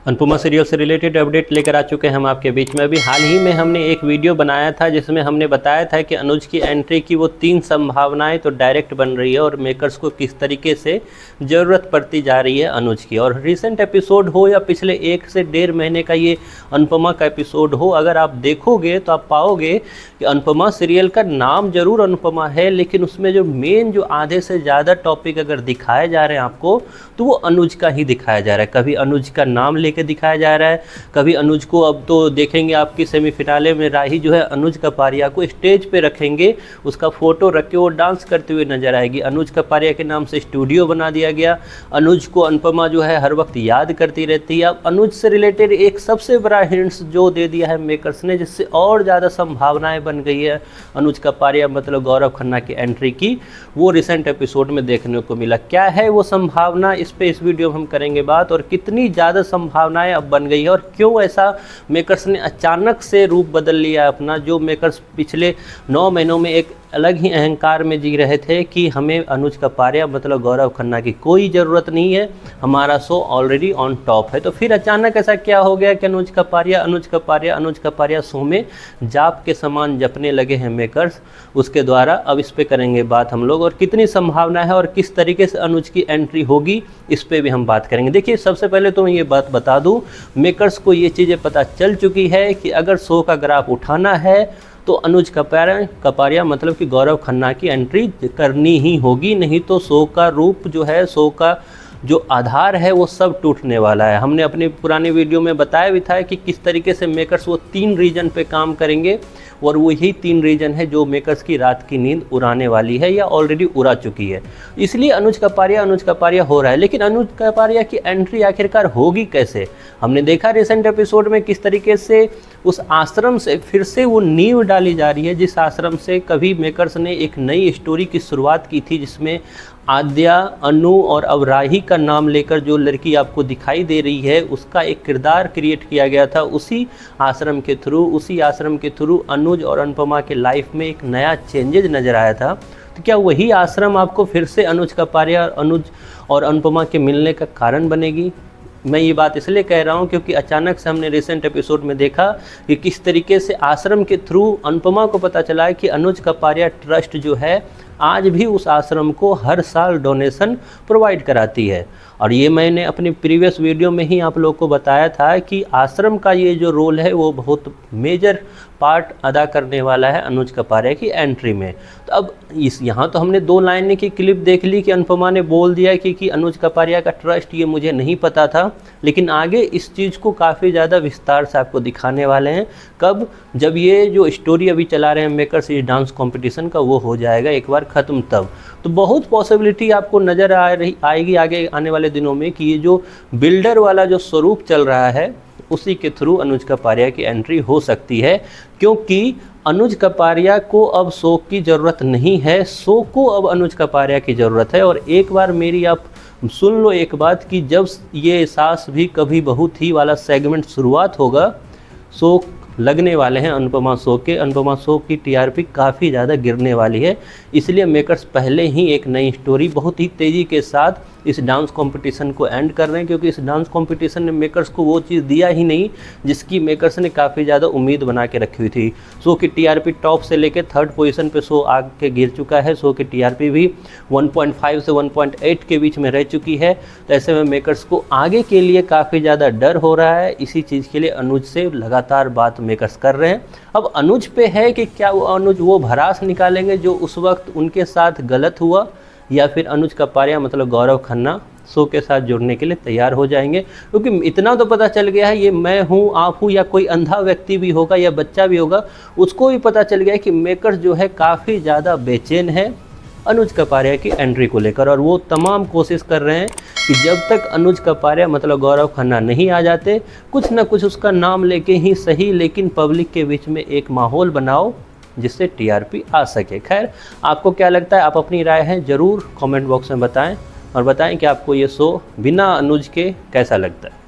Anupama serial से related update लेकर आ चुके हैं हम आपके बीच में। अभी हाल ही में हमने एक वीडियो बनाया था जिसमें हमने बताया था कि अनुज की एंट्री की वो 3 संभावनाएं तो डायरेक्ट बन रही है और मेकर्स को किस तरीके से ज़रूरत पड़ती जा रही है अनुज की। और रिसेंट एपिसोड हो या पिछले 1 से 1.5 महीने का ये अनुपमा का एपिसोड हो, अगर आप देखोगे तो आप पाओगे कि अनुपमा सीरियल का नाम जरूर अनुपमा है, लेकिन उसमें जो मेन जो आधे से ज़्यादा टॉपिक अगर दिखाए जा रहे हैं आपको तो वो अनुज का ही दिखाया जा रहा है। कभी अनुज का नाम के दिखाया जा रहा है, कभी अनुज को, अब तो देखेंगे आपकी सेमीफिनाले में राही जो है अनुज कपारिया को स्टेज पे रखेंगे, उसका फोटो रख के वो डांस करते हुए नजर आएगी। अनुज कपारिया के नाम से स्टूडियो बना दिया गया। अनुज को अनुपमा जो है हर वक्त याद करती रहती है। अब अनुज से रिलेटेड एक सबसे बड़ा हिंट्स जो दे दिया है मेकर्स ने, जिससे और ज़्यादा संभावनाएं बन गई है अनुज कपारिया मतलब गौरव खन्ना की एंट्री की, वो रिसेंट एपिसोड में देखने को मिला। क्या है वो संभावना, इस पे इस वीडियो में हम करेंगे बात, और कितनी ज़्यादा संभावनाएं अब बन गई है और क्यों ऐसा मेकर्स ने अचानक से रूप बदल लिया अपना। जो मेकर्स पिछले 9 महीनों में एक अलग ही अहंकार में जी रहे थे कि हमें अनुज कपारिया मतलब गौरव खन्ना की कोई ज़रूरत नहीं है, हमारा शो ऑलरेडी ऑन टॉप है, तो फिर अचानक ऐसा क्या हो गया कि अनुज कपारिया शो में जाप के समान जपने लगे हैं मेकर्स उसके द्वारा। अब इस पे करेंगे बात हम लोग, और कितनी संभावना है और किस तरीके से अनुज की एंट्री होगी इस पे भी हम बात करेंगे। देखिए, सबसे पहले तो मैं ये बात बता दूं, मेकर्स को ये चीज़ें पता चल चुकी है कि अगर शो का ग्राफ उठाना है तो अनुज कपारिया मतलब कि गौरव खन्ना की एंट्री करनी ही होगी, नहीं तो शो का रूप जो है, शो का जो आधार है वो सब टूटने वाला है। हमने अपने पुराने वीडियो में बताया भी था कि किस तरीके से मेकर्स वो 3 रीजन पे काम करेंगे, और वही 3 रीजन है जो मेकर्स की रात की नींद उड़ाने वाली है या ऑलरेडी उड़ा चुकी है। इसलिए अनुज कपारिया हो रहा है, लेकिन अनुज कपारिया की एंट्री आखिरकार होगी कैसे। हमने देखा रिसेंट एपिसोड में किस तरीके से उस आश्रम से फिर से वो नींव डाली जा रही है, जिस आश्रम से कभी मेकर्स ने एक नई स्टोरी की शुरुआत की थी, जिसमें आद्या, अनु और अब राही का नाम लेकर जो लड़की आपको दिखाई दे रही है उसका एक किरदार क्रिएट किया गया था। उसी आश्रम के थ्रू अनुज और अनुपमा के लाइफ में एक नया चेंजेज नज़र आया था। तो क्या वही आश्रम आपको फिर से अनुज कपारिया और अनुज और अनुपमा के मिलने का कारण बनेगी? मैं ये बात इसलिए कह रहा हूँ क्योंकि अचानक से हमने रिसेंट एपिसोड में देखा कि किस तरीके से आश्रम के थ्रू अनुपमा को पता चला है कि अनुज कपारिया ट्रस्ट जो है आज भी उस आश्रम को हर साल डोनेशन प्रोवाइड कराती है। और ये मैंने अपने प्रीवियस वीडियो में ही आप लोग को बताया था कि आश्रम का ये जो रोल है वो बहुत मेजर पार्ट अदा करने वाला है अनुज कपारिया की एंट्री में। तो अब यहाँ तो हमने 2 लाइनें की क्लिप देख ली कि अनुपमा ने बोल दिया कि अनुज कपारिया का ट्रस्ट, ये मुझे नहीं पता था, लेकिन आगे इस चीज़ को काफ़ी ज़्यादा विस्तार से आपको दिखाने वाले हैं। कब? जब ये जो स्टोरी अभी चला रहे हैं मेकर्स इस डांस कॉम्पिटिशन का वो हो जाएगा एक बार ख़त्म, तब तो बहुत पॉसिबिलिटी आपको नज़र आएगी आगे आने वाले दिनों में कि ये जो बिल्डर वाला जो स्वरूप चल रहा है उसी के थ्रू अनुज कपारिया की एंट्री हो सकती है, क्योंकि अनुज कपारिया को अब शो की ज़रूरत नहीं है, शो को अब अनुज कपारिया की ज़रूरत है। और एक बार मेरी आप सुन लो एक बात कि जब ये सास भी कभी बहू थी वाला सेगमेंट शुरुआत होगा, शो लगने वाले हैं अनुपमा शो की टीआरपी काफ़ी ज़्यादा गिरने वाली है। इसलिए मेकर्स पहले ही एक नई स्टोरी बहुत ही तेज़ी के साथ इस डांस कंपटीशन को एंड कर रहे हैं, क्योंकि इस डांस कंपटीशन ने मेकर्स को वो चीज़ दिया ही नहीं जिसकी मेकर्स ने काफ़ी ज़्यादा उम्मीद बना के रखी हुई थी। शो की टीआरपी टॉप से लेकर 3rd पोजीशन पे शो आके गिर चुका है। शो की टीआरपी भी 1.5 से 1.8 के बीच में रह चुकी है। तो ऐसे में मेकर्स को आगे के लिए काफ़ी ज़्यादा डर हो रहा है। इसी चीज़ के लिए अनुज से लगातार बात मेकर्स कर रहे हैं। अब अनुज पे है कि क्या वो अनुज वो भड़ास निकालेंगे जो उस वक्त उनके साथ गलत हुआ, या फिर अनुज कपारिया मतलब गौरव खन्ना शो के साथ जुड़ने के लिए तैयार हो जाएंगे। क्योंकि इतना तो पता चल गया है, ये मैं हूँ, आप हूँ, या कोई अंधा व्यक्ति भी होगा या बच्चा भी होगा, उसको भी पता चल गया है कि मेकर्स जो है काफ़ी ज़्यादा बेचैन है अनुज कपारिया की एंट्री को लेकर, और वो तमाम कोशिश कर रहे हैं कि जब तक अनुज कपारिया मतलब गौरव खन्ना नहीं आ जाते, कुछ ना कुछ उसका नाम लेके ही सही, लेकिन पब्लिक के बीच में एक माहौल बनाओ जिससे टीआरपी आ सके। खैर, आपको क्या लगता है? आप अपनी राय है ज़रूर कमेंट बॉक्स में बताएं, और बताएं कि आपको ये शो बिना अनुज के कैसा लगता है।